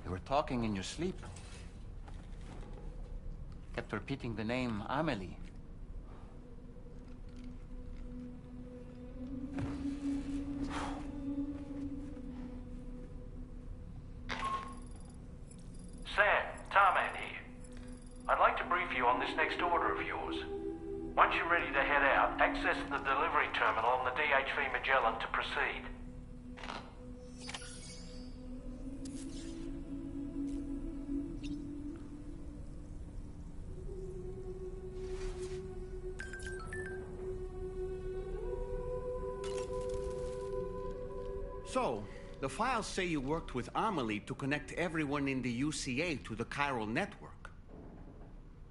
You were talking in your sleep. Kept repeating the name Amelie. Sam, Tarman here. I'd like to brief you on this next order of yours. Once you're ready to head out, access the delivery terminal on the DHV Magellan to proceed. So, the files say you worked with Amelie to connect everyone in the UCA to the chiral network.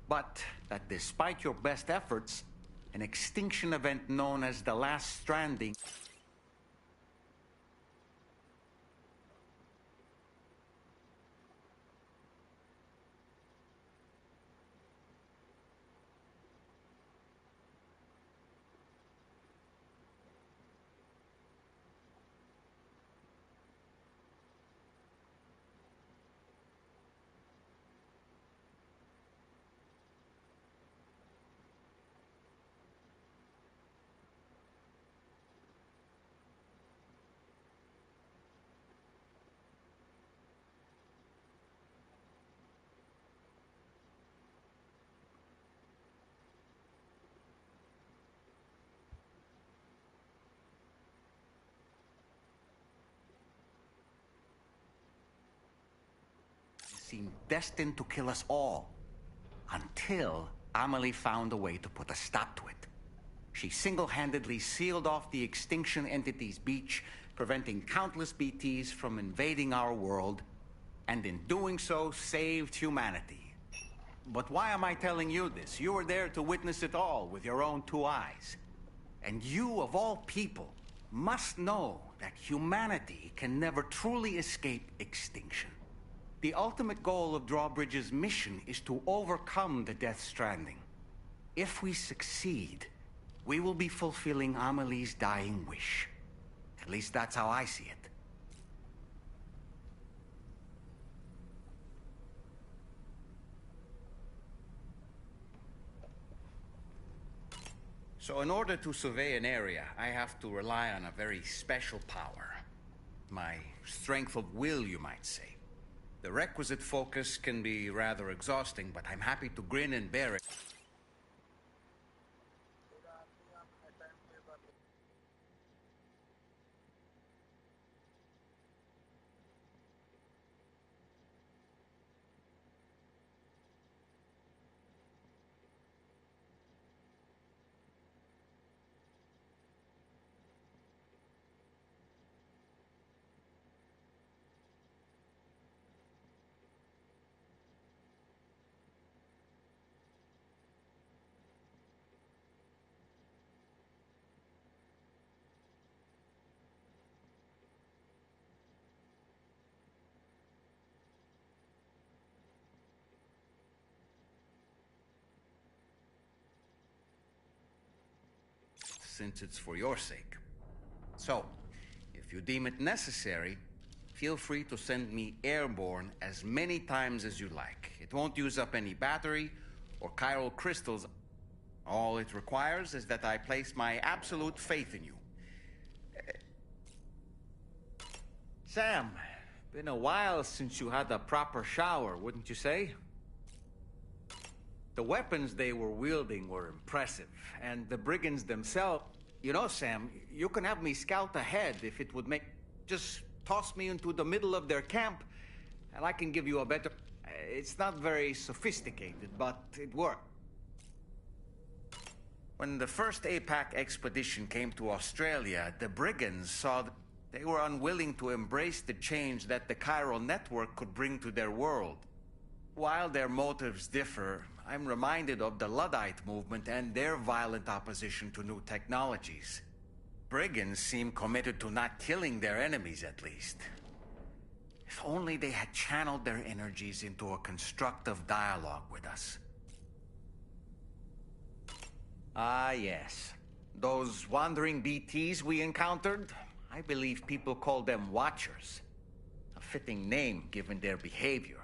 But that despite your best efforts, an extinction event known as the Last Stranding seemed destined to kill us all. Until Amelie found a way to put a stop to it. She single-handedly sealed off the extinction entity's beach, preventing countless BTs from invading our world, and in doing so, saved humanity. But why am I telling you this? You were there to witness it all with your own two eyes. And you, of all people, must know that humanity can never truly escape extinction. The ultimate goal of Drawbridge's mission is to overcome the Death Stranding. If we succeed, we will be fulfilling Amelie's dying wish. At least that's how I see it. So in order to survey an area, I have to rely on a very special power. My strength of will, you might say. The requisite focus can be rather exhausting, but I'm happy to grin and bear it. Since it's for your sake. So, if you deem it necessary, feel free to send me airborne as many times as you like. It won't use up any battery or chiral crystals. All it requires is that I place my absolute faith in you. Sam, been a while since you had a proper shower, wouldn't you say? The weapons they were wielding were impressive, and the brigands themselves... You know, Sam, you can have me scout ahead if it would make... Just toss me into the middle of their camp, and I can give you a better... It's not very sophisticated, but it worked. When the first APAC expedition came to Australia, the brigands saw that they were unwilling to embrace the change that the chiral network could bring to their world. While their motives differ, I'm reminded of the Luddite movement and their violent opposition to new technologies. Brigands seem committed to not killing their enemies, at least. If only they had channeled their energies into a constructive dialogue with us. Ah, yes. Those wandering BTs we encountered, I believe people call them Watchers. A fitting name given their behavior.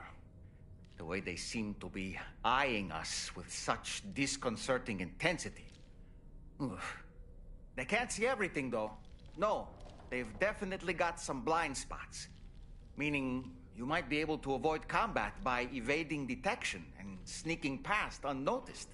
The way they seem to be eyeing us with such disconcerting intensity. Oof. They can't see everything, though. No, they've definitely got some blind spots. Meaning, you might be able to avoid combat by evading detection and sneaking past unnoticed.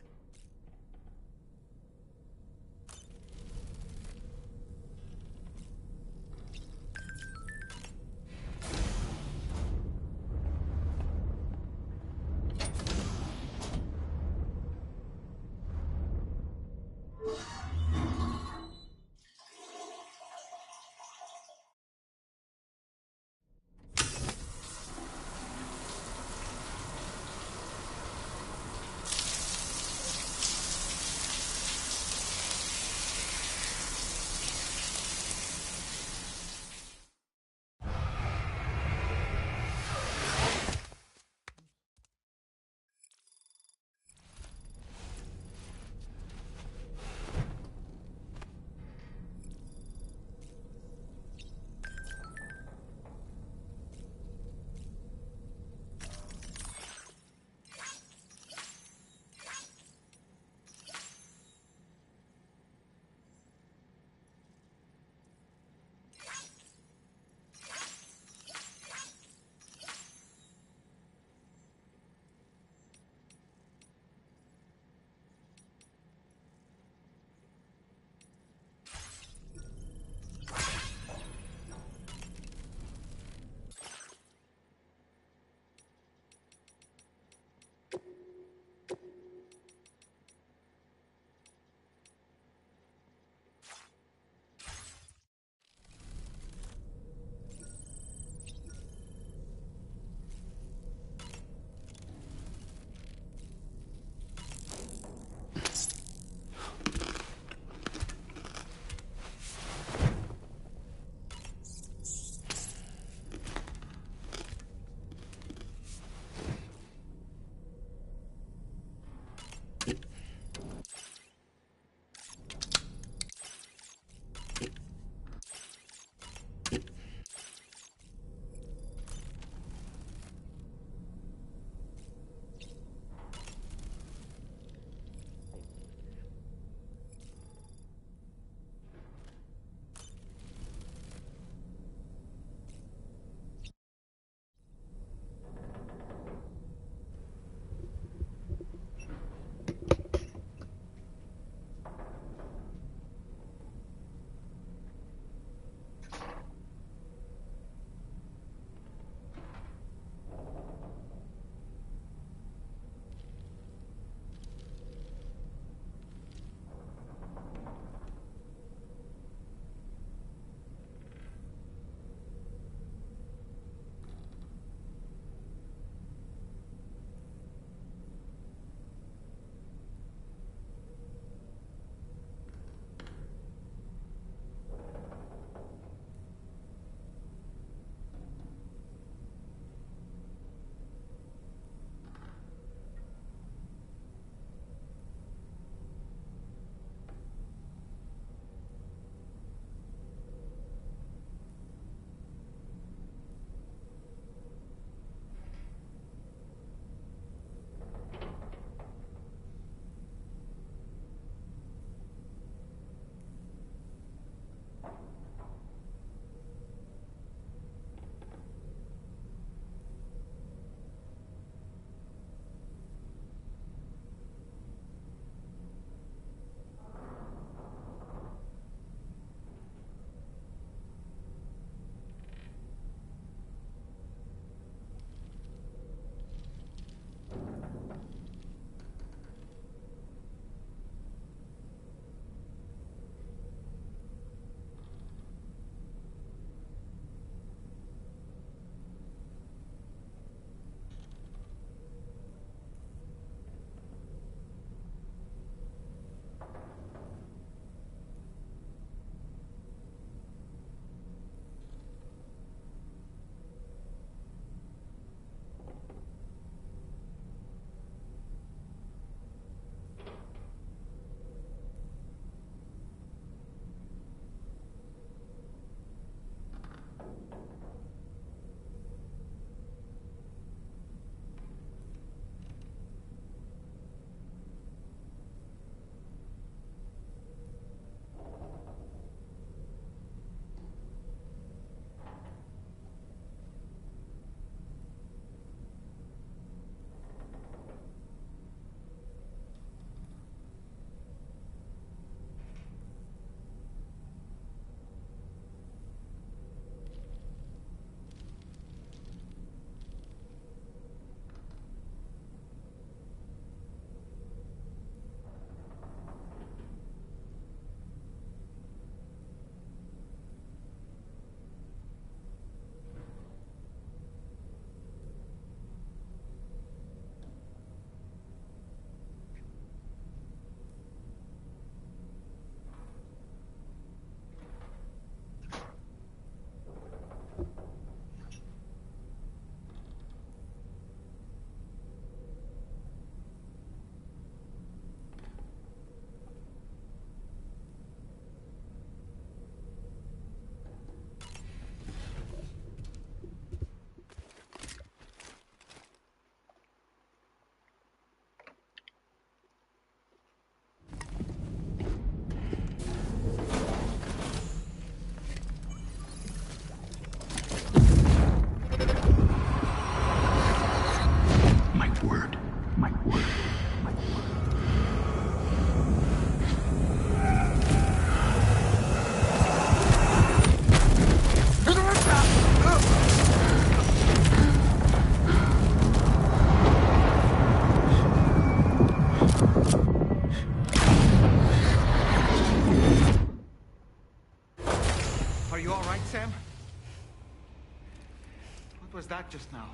that just now?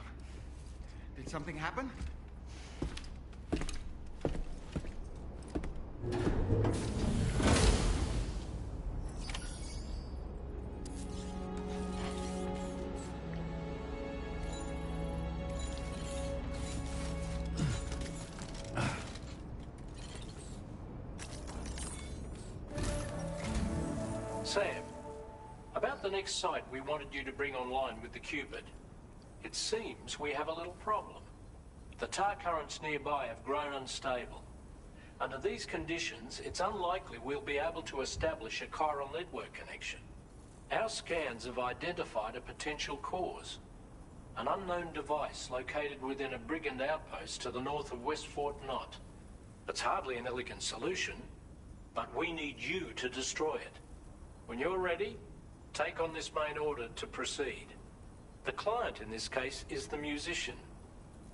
Did something happen? Sam, about the next site we wanted you to bring online with the Cupid. It seems we have a little problem. The tar currents nearby have grown unstable. Under these conditions, it's unlikely we'll be able to establish a chiral network connection. Our scans have identified a potential cause. An unknown device located within a brigand outpost to the north of West Fort Knott. It's hardly an elegant solution, but we need you to destroy it. When you're ready, take on this main order to proceed. The client in this case is the musician.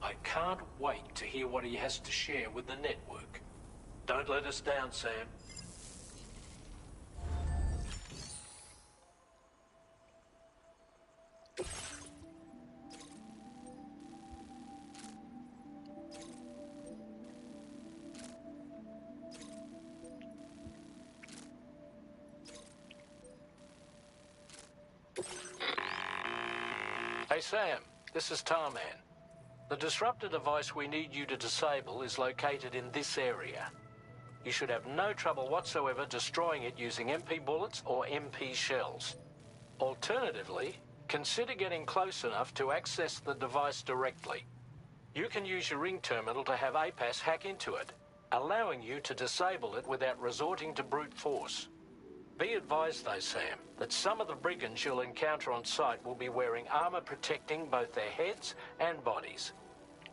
I can't wait to hear what he has to share with the network. Don't let us down, Sam. Hey Sam, this is Tarman. The disruptor device we need you to disable is located in this area. You should have no trouble whatsoever destroying it using MP bullets or MP shells. Alternatively, consider getting close enough to access the device directly. You can use your ring terminal to have APAS hack into it, allowing you to disable it without resorting to brute force. Be advised though, Sam, that some of the brigands you'll encounter on site will be wearing armor protecting both their heads and bodies,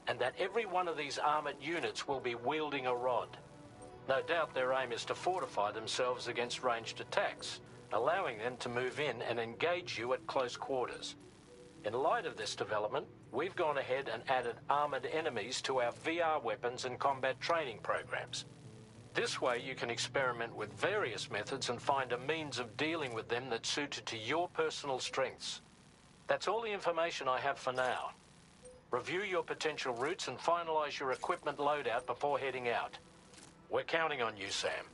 and that every one of these armored units will be wielding a rod. No doubt their aim is to fortify themselves against ranged attacks, allowing them to move in and engage you at close quarters. In light of this development, we've gone ahead and added armored enemies to our VR weapons and combat training programs. This way you can experiment with various methods and find a means of dealing with them that's suited to your personal strengths. That's all the information I have for now. Review your potential routes and finalize your equipment loadout before heading out. We're counting on you, Sam.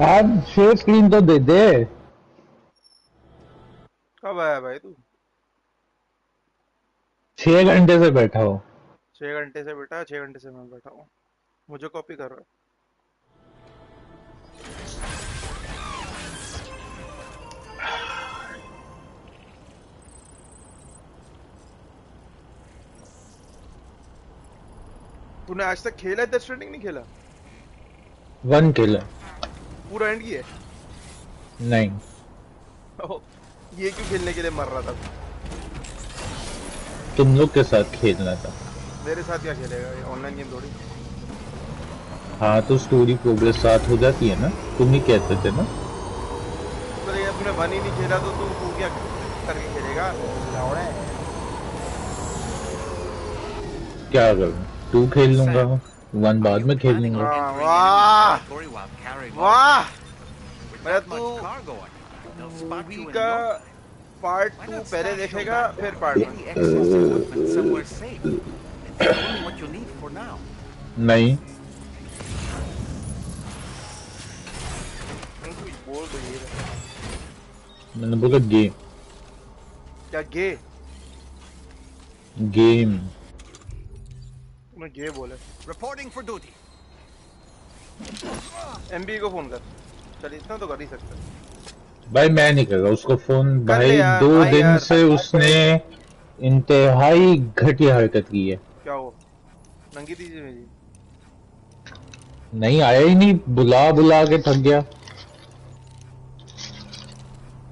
आज share screen तो दे दे। कब आया भाई तू? 6 घंटे से बैठा हो। 6 घंटे से बैठा, 6 घंटे से मैं बैठा हूँ। मुझे कॉपी कर रहा है। तूने आज तक खेला है डेथ स्ट्रैंडिंग? नहीं खेला? 1 किल है। पूरा एंड किया है? नहीं, ओह, ये क्यों खेलने के लिए मर रहा था? तुम लोग के साथ खेलना था। मेरे साथ क्या खेलेगा? ये ऑनलाइन गेम थोड़ी। हाँ तो स्टोरी प्रोग्रेस साथ हो जाती है ना, तुम ही कहते थे ना। तो ये तूने वन ही नहीं खेला तो तू क्या करके खेलेगा? लावड़ा है। क्या करूँ, 2 खेल लूंगा, 1 बाद में खेल लूंगा। वाह वाह! मैं तू मूवी का पार्ट 2 पहले देखेगा फिर पार्ट 1। नहीं, बोल तो ये मैंने बोला गेम। क्या गे? गेम। मैं गे बोले। Reporting for duty. एमबी को फोन कर। चल इतना तो कर ही सकता है। भाई मैं नहीं कर रहा उसको फोन कर ले भाई, यार, 2 भाई दिन यार। से उसने इंतहाई घटिया हरकत की है। क्या हो? नंगी दीजिए मेरी। नहीं आया ही नहीं, बुला बुला के थक गया।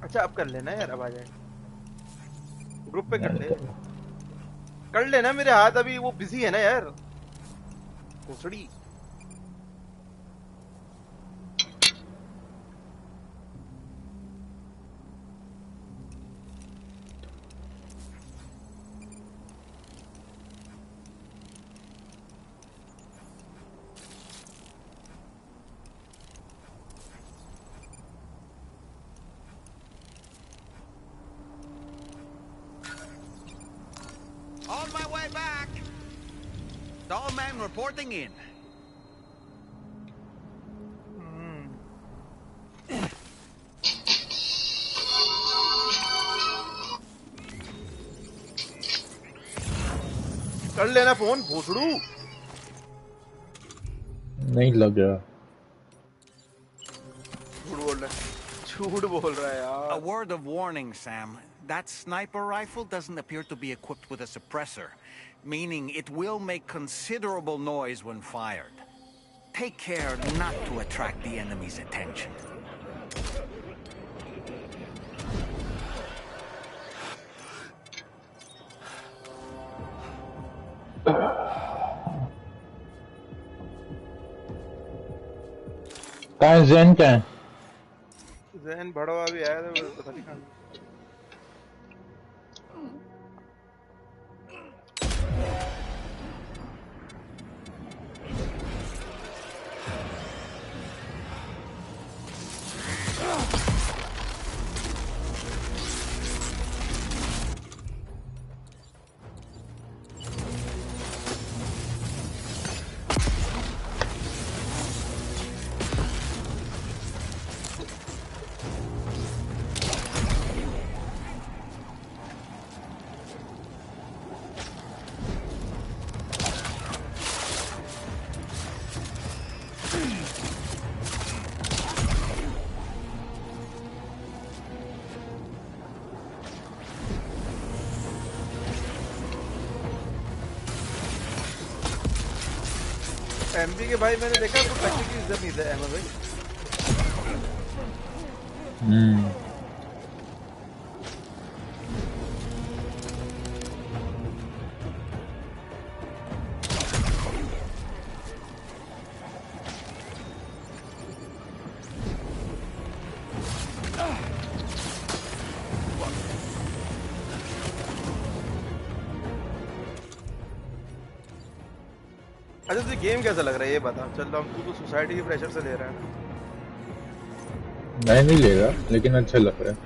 अच्छा अब कर लेना यार, अब आ जाए। ग्रुप पे कर ले। कर लेना, मेरे हाथ अभी वो बिजी है ना यार। घुसड़ी। On my way back. Tall man reporting in. कर लेना फोन भोसड़ू। नहीं लग रहा। झूठ बोल रहा है, झूठ बोल रहा है A यार। word of warning, Sam. That sniper rifle doesn't appear to be equipped with a suppressor, meaning it will make considerable noise when fired. Take care not to attract the enemy's attention. कहाँ है जैन? क्या है? जैन बड़ा अभी आया था, पता नहीं कहाँ। एमपी के भाई मैंने देखा तो पैसे की इज्जत नहीं था एमए भाई। अच्छा तुझे गेम कैसा लग रहा है ये बता। चल हम तू तो सोसाइटी के प्रेशर से ले रहा है ना। मैं नहीं ले रहा लेकिन अच्छा लग रहा है।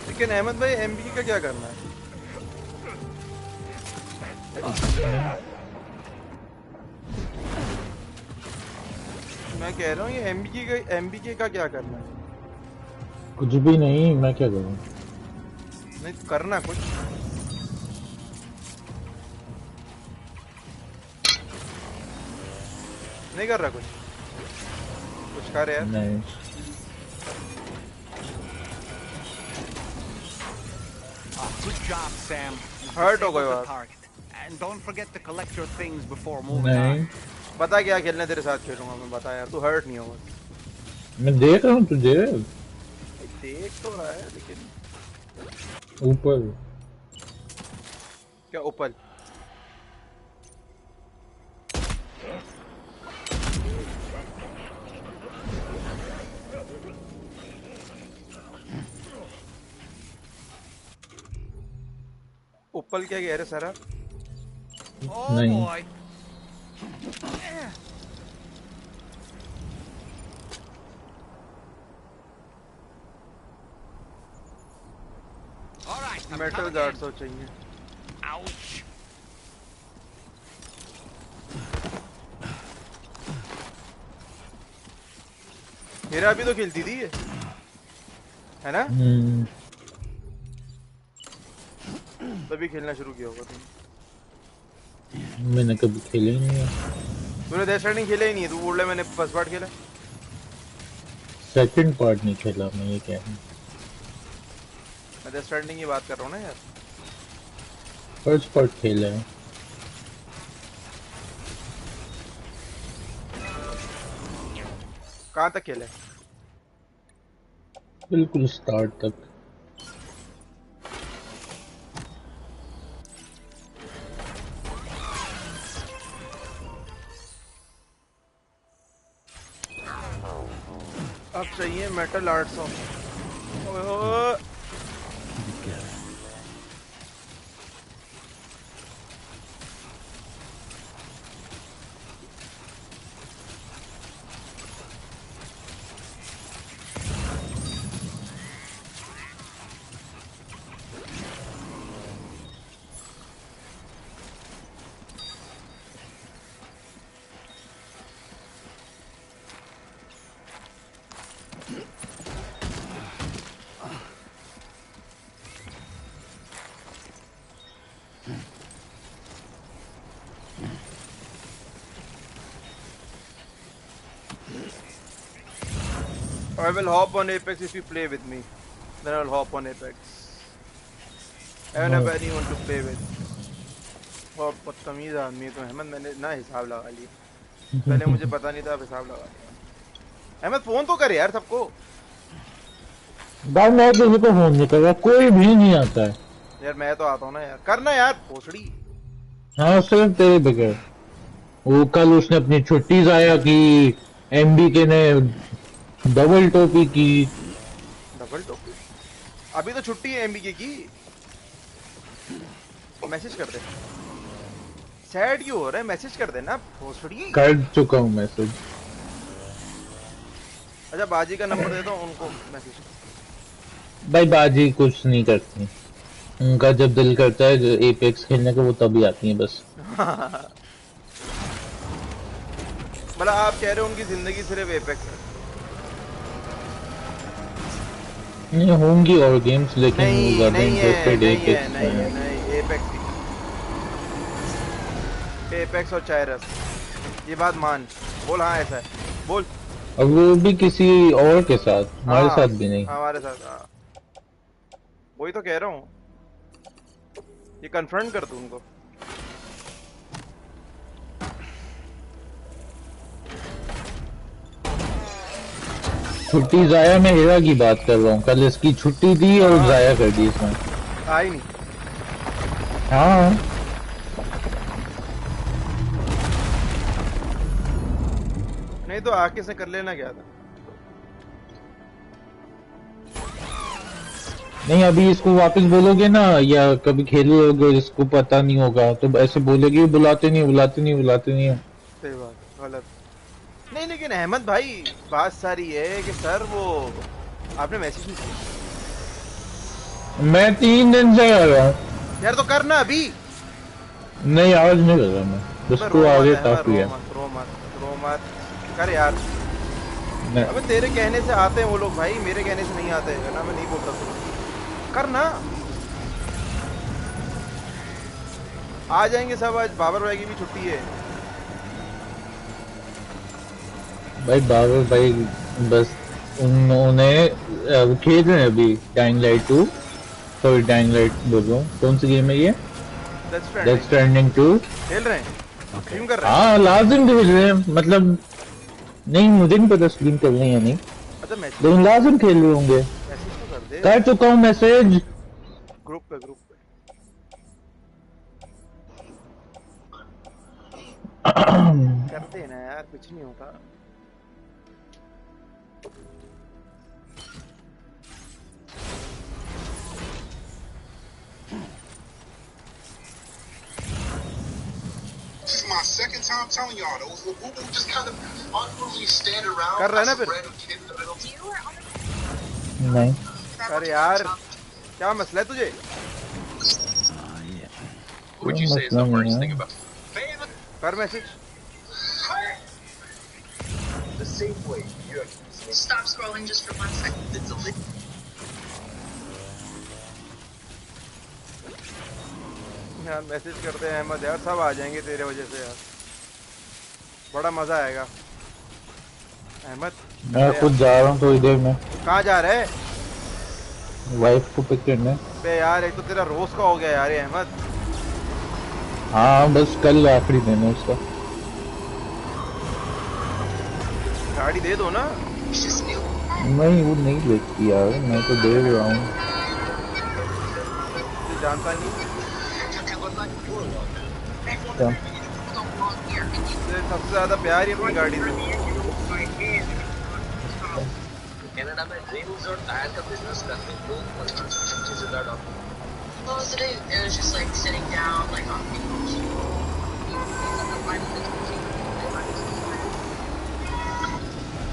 लेकिन अहमद भाई एमबी का क्या करना है? मैं कह रहा हूँ ये एमबी का क्या करना है? कुछ भी नहीं, मैं क्या करूँ? नहीं तो करना कुछ। नहीं कर रहा कुछ कर यार। नहीं Good job, Sam. You Hurt हो disabled गए the यार। target. And don't forget to collect your things before moving नहीं, on. बता क्या खेलने तेरे साथ खेलूंगा मैं, बता यार, तू हर्ट नहीं होगा। मैं देख रहा हूँ तुझे देख तो रहा है लेकिन ऊपर। क्या ऊपर? ऊपर क्या कह रहे सारा? Oh नहीं। boy. All right. I'm metal coming guard in. तो चाहिए। Ouch. मेरा अभी तो खेलती थी ये, है ना? तभी खेलना शुरू किया होगा तुम। मैंने कभी खेले ही नहीं है। तूने डेथ स्ट्रैंडिंग खेला ही नहीं है, तू बोल रहा है मैंने फर्स्ट पार्ट खेला। सेकंड पार्ट नहीं खेला मैं, ये क्या है? मैं डेथ स्ट्रैंडिंग की बात कर रहा हूँ ना यार। फर्स्ट पार्ट खेला है। कहाँ तक खेला है? बिल्कुल स्टार्ट तक। अब चाहिए metal 800। I will hop on Apex if you play with me. Then I'll hop on Apex. I don't have anyone to play with. बहुत बदतमीज आदमी है तो अहमद, मैंने ना हिसाब लगा लिया। पहले मुझे पता नहीं था, अब हिसाब लगा लिया। अहमद फोन तो कर यार सबको। भाई मैं किसी को फोन नहीं कर रहा, कोई भी नहीं आता है। यार मैं तो आता हूँ ना यार, करना यार भोसड़ी। हाँ सिर्फ तेरे बगैर। वो कल उसने अपनी छुट्टी जाया की, एमबीके ने डबल टोपी की। डबल टोपी? अभी तो छुट्टी है एमबीके की। मैसेज कर दे। सैड क्यों हो रहा है? मैसेज कर देना भोसड़ी। कर चुका हूँ मैसेज। अच्छा बाजी का नंबर दे दो उनको, मैसेज। भाई बाजी कुछ नहीं करती, उनका जब दिल करता है एपेक्स खेलने का वो तभी आती है बस। मतलब आप कह रहे हो उनकी जिंदगी सिर्फ एपेक्स है? नहीं होंगी और गेम्स, लेकिन वो नहीं ज्यादा नहीं है, इंटरेस्टेड नहीं है, एपेक्स नहीं में है, है। नहीं एपेक्स ही। एपेक्स और चाइरस, ये बात मान। बोल हाँ ऐसा है, बोल। और वो भी किसी और के साथ, हमारे हाँ साथ भी नहीं। हमारे साथ, हाँ वही तो कह रहा हूँ। ये कन्फ्रंट कर तू उनको। छुट्टी जाया, मैं हीरा की बात कर रहा हूँ, कल इसकी छुट्टी थी और हाँ जाया कर दी इसने। आई नहीं। हाँ नहीं तो आके से कर लेना क्या था। नहीं, अभी इसको वापस बोलोगे ना या कभी खेलोगे, इसको पता नहीं होगा तो ऐसे बोलेगी बुलाते नहीं बुलाते नहीं बुलाते नहीं। सही बात, गलत। नहीं लेकिन अहमद भाई, बात सारी है कि सर वो आपने मैसेज नहीं किया। मैं 3 दिन से कर रहा हूँ। यार तो करना अभी। नहीं आज नहीं कर रहा मैं, अबे उसको रो मत आगे अहमद, काफी रो है। मत, रो मत, रो मत। कर यार। मैं अबे तेरे कहने से आते हैं वो लोग भाई, मेरे कहने से नहीं आते है ना, मैं नहीं बोलता तुझे। करना। आ जाएंगे सब, आज बाबर भाई की भी छुट्टी है। भाई बाबर भाई बस उन्होंने वो खेल रहे हैं अभी Dying Light 2, sorry Dying Light बोल रहा हूँ, कौन सी गेम है ये? Death Death Stranding Stranding 2। खेल रहे हैं, स्ट्रीम कर रहे हैं। हाँ लाजिम खेल रहे हैं, मतलब नहीं मुझे नहीं पता स्ट्रीम कर रहे हैं या नहीं, अच्छा मैसेज लेकिन लाजिम खेल रहे होंगे। मैसेज तो कर दे कर चुका हूँ मैसेज। ग्रुप पे, ग्रुप पे। कर देना यार, कुछ नहीं होता। This is my second time telling y'all, those Labubu just kind of unruly stand around. कर रहा है ना some फिर? random kid in the middle. नहीं अरे यार क्या मसला है तुझे? What would you say is the मसला नहीं worst है। thing about कर message. the safe way? You Stop scrolling just for 1 second. the delete. यार मैसेज करते हैं अहमद यार, सब आ जाएंगे तेरे वजह से यार, बड़ा मजा आएगा। अहमद मैं खुद जा रहा हूँ थोड़ी देर में, कहाँ जा रहे है? वाइफ को पिक करने। बे यार एक तो तेरा रोज का हो गया यार ये अहमद। हाँ बस कल आखिरी दिन है उसका। गाड़ी दे दो ना। नहीं वो नहीं देखती यार, मैं तो दे रहा हूँ। ये जानता नहीं। क्या? तेरे सबसे ज्यादा प्यार ही अपनी गाड़ी से। कनाडा में ड्रीम्स और टायर का बिजनेस करते हैं लोग, चीजें ज़्यादा What was it? It was just like sitting down, like on the beach.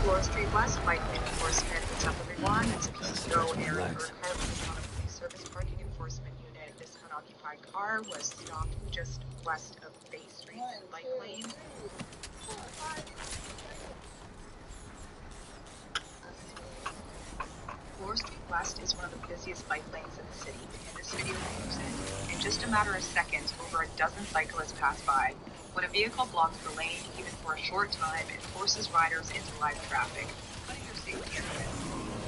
Floor Street West, White Lane Enforcement. What's up, everyone? It's PTO Aaron Burkhart with the Toronto Police Service Parking Enforcement Unit. This unoccupied car was stopped just west of Bay Street in Bike Lane. Floor Street West is one of the busiest bike lanes in the city, and this video proves it. In just a matter of seconds, over a dozen cyclists pass by. When a vehicle blocks the lane, even for a short time, it forces riders into live traffic, putting your safety at risk.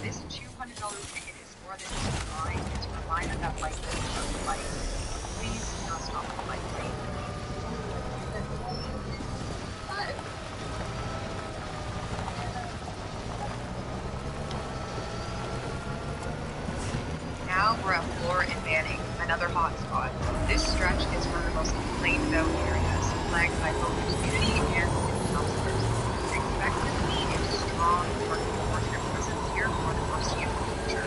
This $200 ticket is more than just a fine, it's a reminder that bike lanes are for life. Please do not stop on the bike lane. another hotspot. This stretch is one of the most complained about areas, flagged by both the community and city councilors. Expect to see a strong park enforcement presence here for the foreseeable future.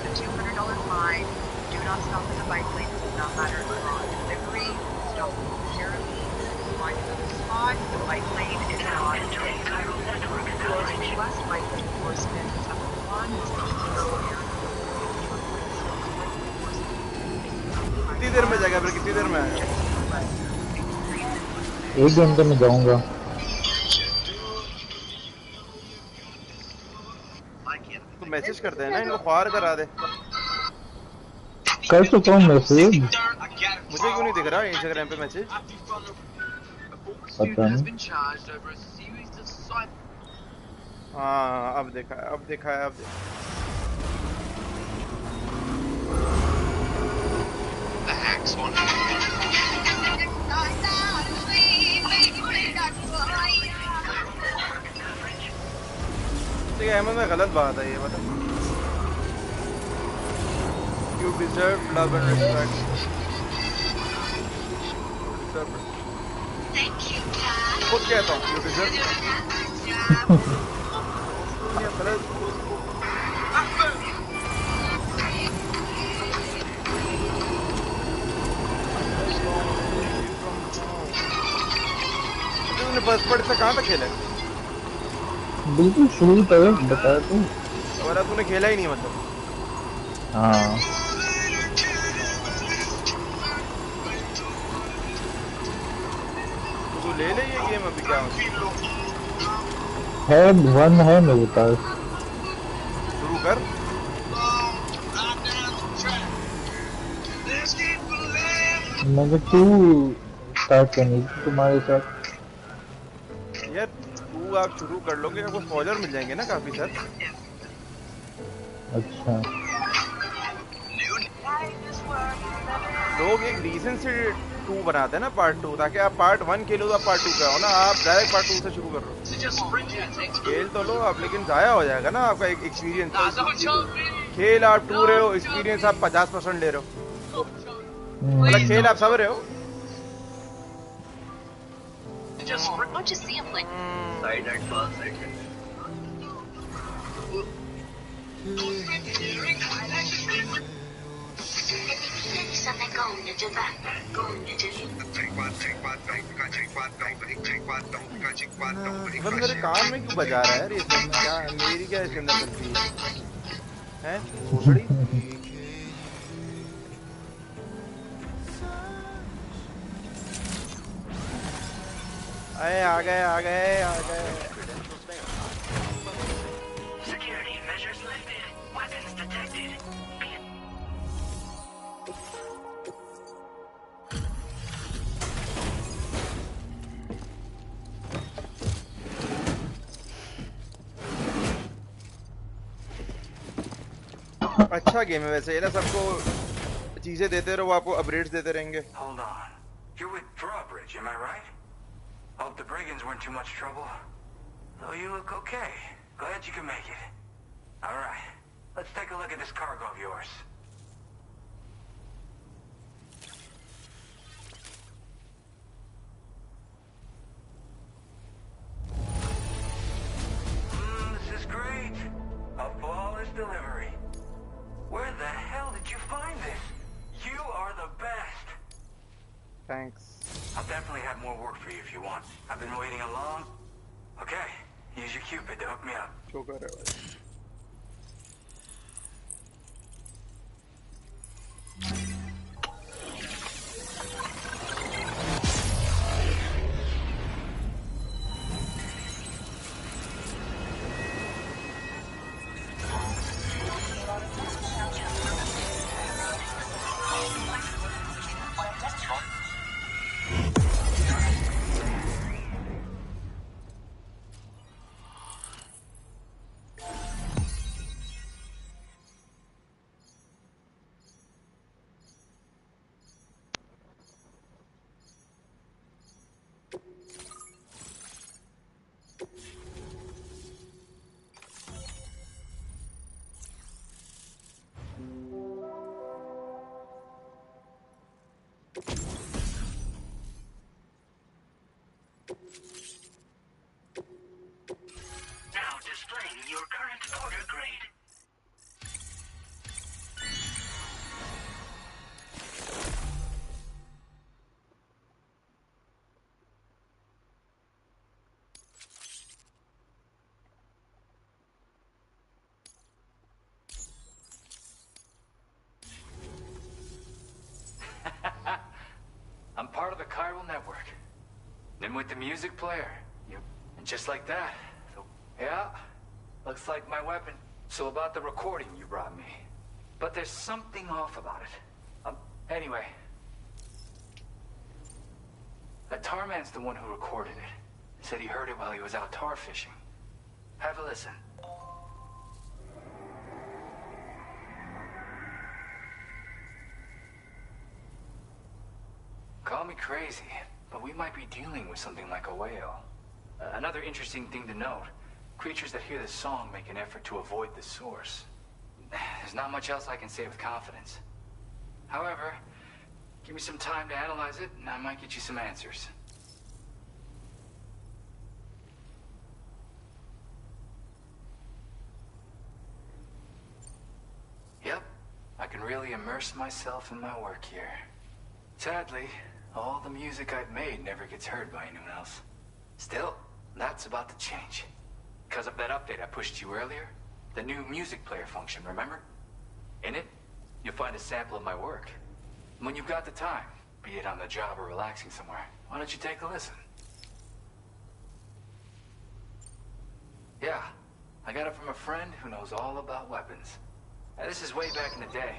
The $200 fine, do not stop at the bike lane, does not matter if you're on delivery, stop momentarily, find another spot, the bike lane is not entering Cairo network. Request bike enforcement to one कितनी देर में जाएगा फिर कितनी देर में आएगा 1 घंटे में जाऊंगा तो मैसेज करते हैं ना इनको ख्वार करा दे कर चुका हूँ मैसेज मुझे क्यों नहीं दिख रहा इंस्टाग्राम पे मैसेज पता नहीं हाँ अब देखा है अब देखा है अब देखा The hacks one. ठीक है अहमद में गलत बात है ये बता You deserve love and respect. Thank you, Dad. खुद कहता हूँ You deserve गलत तुमने बस पढ़ से कहाँ तक खेला है? बिल्कुल शुरू तक बताया तो और तूने खेला ही नहीं मतलब हाँ तू ले ले ये गेम अभी क्या है 1 है मेरे पास शुरू कर मुझे 2 स्टार्ट करनी थी तुम्हारे साथ यार तू आप शुरू कर लोगे आपको स्पॉइलर मिल जाएंगे ना काफी सर अच्छा लोग एक रीजन से 2 बनाते हैं ना पार्ट 2 ताकि आप पार्ट 1 खेलो तो आप पार्ट 2 पे आओ ना आप डायरेक्ट पार्ट 2 से शुरू कर रहे हो खेल तो लो आप लेकिन जाया हो जाएगा ना आपका एक एक्सपीरियंस खेल आप 2 रहे हो एक्सपीरियंस आप 50% ले रहे हो मतलब खेल आप सब रहे हो Don't you see him like Side and far side. बस मेरे कान में क्यों बजा रहा है यार ये सब क्या मेरी क्या इसके अंदर गलती है भोसड़ी आए आ गए आ गए आ गए security measures lifted, weapons detected. अच्छा गेम है वैसे ये ना सबको चीजें देते रहो आपको अपग्रेड्स देते रहेंगे Hold on. You're with Drawbridge, am I right? Hope the brigands weren't too much trouble. Though you look okay. Glad you can make it. Alright. Let's take a look at this cargo of yours. This is great. A flawless delivery. Where the hell did you find this? You are the best. Thanks I'll definitely have more work for you if you want. I've been waiting a long... Okay, use your Cupid to hook me up. शुक्र है भाई part of the chiral network. Then with the music player. Yep. And just like that. So, yeah, looks like my weapon. So about the recording you brought me. But there's something off about it. Anyway. That tar man's the one who recorded it. He said he heard it while he was out tar fishing. Have a listen. Call me crazy, but we might be dealing with something like a whale. Another interesting thing to note, creatures that hear the song make an effort to avoid the source. There's not much else I can say with confidence. However, give me some time to analyze it, and I might get you some answers. Yep, I can really immerse myself in my work here. Sadly, all the music I've made never gets heard by anyone else. Still, that's about to change. Because of that update I pushed you earlier, the new music player function, remember? In it, you'll find a sample of my work. When you've got the time, be it on the job or relaxing somewhere, why don't you take a listen? Yeah, I got it from a friend who knows all about weapons. Now, this is way back in the day,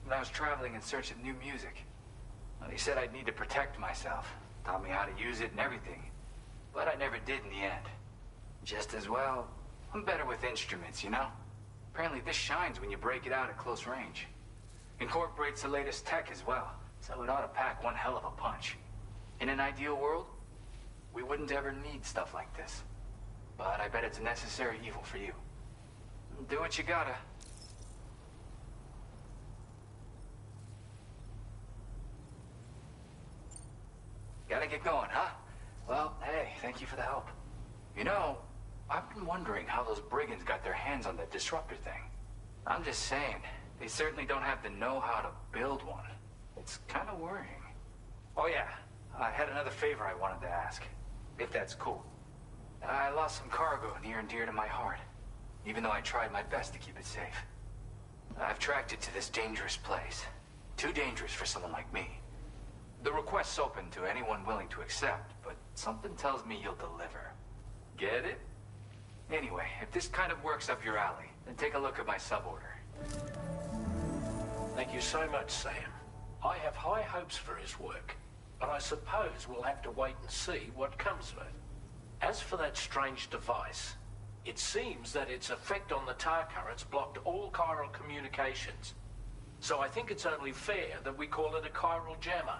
when I was traveling in search of new music. Well, he said I'd need to protect myself, taught me how to use it and everything. But I never did in the end. Just as well, I'm better with instruments, you know? Apparently this shines when you break it out at close range. Incorporates the latest tech as well, so it ought to pack one hell of a punch. In an ideal world, we wouldn't ever need stuff like this. But I bet it's a necessary evil for you. Do what you gotta. Gotta get going, huh? Well, hey, thank you for the help. You know, I've been wondering how those brigands got their hands on that disruptor thing. I'm just saying, they certainly don't have the know-how to build one. It's kind of worrying. Oh yeah, I had another favor I wanted to ask, if that's cool. I lost some cargo near and dear to my heart, even though I tried my best to keep it safe. I've tracked it to this dangerous place. Too dangerous for someone like me. The request's open to anyone willing to accept, but something tells me you'll deliver. Get it? Anyway, if this kind of works up your alley, then take a look at my suborder. Thank you so much, Sam. I have high hopes for his work, but I suppose we'll have to wait and see what comes of it. As for that strange device, it seems that its effect on the tar currents blocked all chiral communications. So I think it's only fair that we call it a chiral jammer.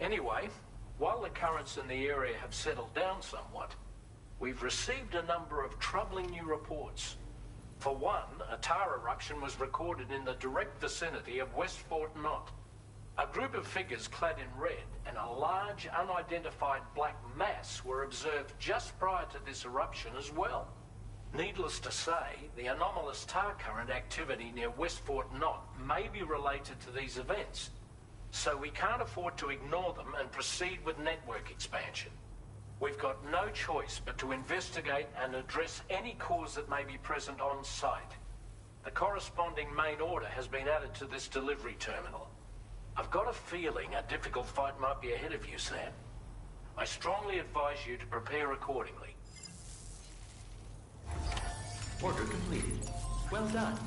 Anyway, while the currents in the area have settled down somewhat, we've received a number of troubling new reports. For one, a tar eruption was recorded in the direct vicinity of West Fort Knot. A group of figures clad in red and a large unidentified black mass were observed just prior to this eruption as well. Needless to say, the anomalous tar current activity near West Fort Knot may be related to these events. So we can't afford to ignore them and proceed with network expansion. We've got no choice but to investigate and address any cause that may be present on site. The corresponding main order has been added to this delivery terminal. I've got a feeling a difficult fight might be ahead of you, Sam. I strongly advise you to prepare accordingly. Order completed. Well done.